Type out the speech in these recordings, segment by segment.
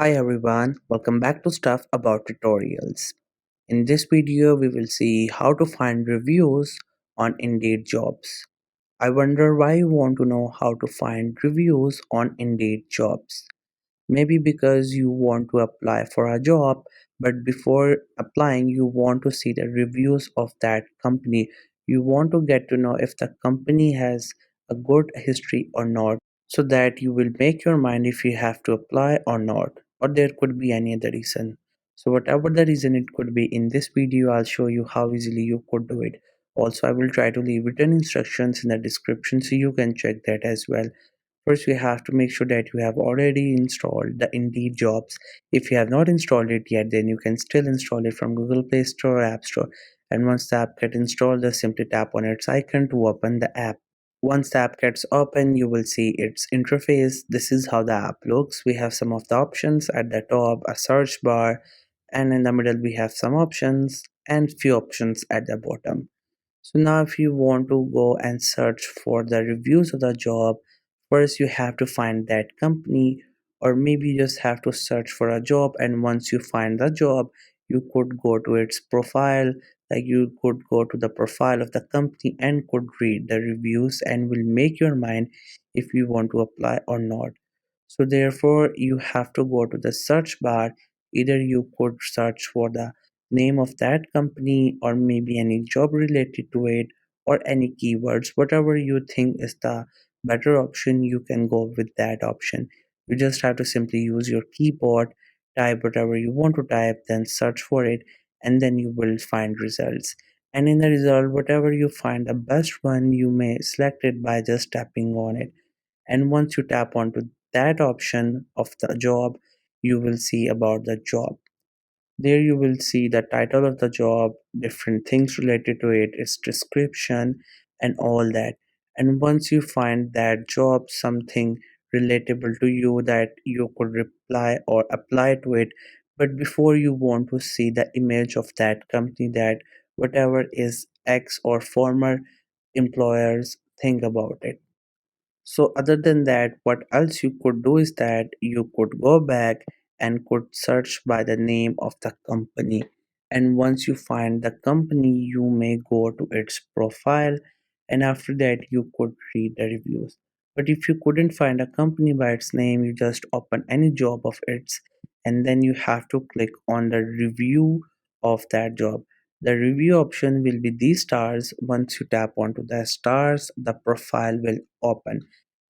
Hi everyone, welcome back to Stuff About Tutorials. In this video, we will see how to find reviews on Indeed jobs. I wonder why you want to know how to find reviews on Indeed jobs. Maybe because you want to apply for a job, but before applying, you want to see the reviews of that company. You want to get to know if the company has a good history or not, so that you will make your mind if you have to apply or not, or there could be any other reason. So, whatever the reason it could be, in this video, I'll show you how easily you could do it. Also, I will try to leave written instructions in the description so you can check that as well. First, you have to make sure that you have already installed the Indeed jobs. If you have not installed it yet, then you can still install it from Google Play Store or App Store. And once the app gets installed, just simply tap on its icon to open the app. Once the app gets open, you will see its interface. This is how the app looks. We have some of the options at the top, a search bar, and in the middle we have some options and few options at the bottom. So now if you want to go and search for the reviews of the job, first you have to find that company, or maybe you just have to search for a job, and once you find the job, you could go to its profile, like you could go to the profile of the company and could read the reviews and will make your mind if you want to apply or not. So therefore you have to go to the search bar. Either you could search for the name of that company or maybe any job related to it or any keywords, whatever you think is the better option, you can go with that option. You just have to simply use your keyboard, type whatever you want to type, then search for it, and then you will find results. And in the result, whatever you find the best one, you may select it by just tapping on it. And once you tap onto that option of the job, you will see about the job. There you will see the title of the job, different things related to it, its description, and all that. And once you find that job something relatable to you that you could reply or apply to it, but before you want to see the image of that company, that whatever is ex or former employers think about it. So other than that, what else you could do is that you could go back and could search by the name of the company. And once you find the company, you may go to its profile, and after that you could read the reviews. But if you couldn't find a company by its name, you just open any job of its, and then you have to click on the review of that job. The review option will be these stars. Once you tap onto the stars, the profile will open.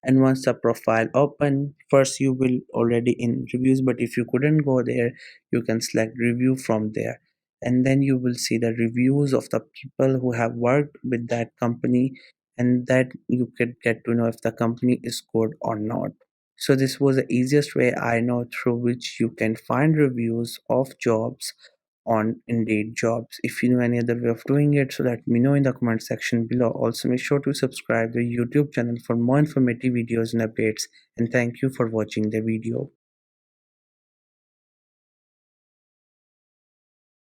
And once the profile open, first you will already in reviews, but if you couldn't go there, you can select review from there, and then you will see the reviews of the people who have worked with that company, and that you could get to know if the company is good or not. So this was the easiest way I know through which you can find reviews of jobs on Indeed jobs. If you know any other way of doing it, so let me know in the comment section below. Also make sure to subscribe the YouTube channel for more informative videos and updates, and thank you for watching the video.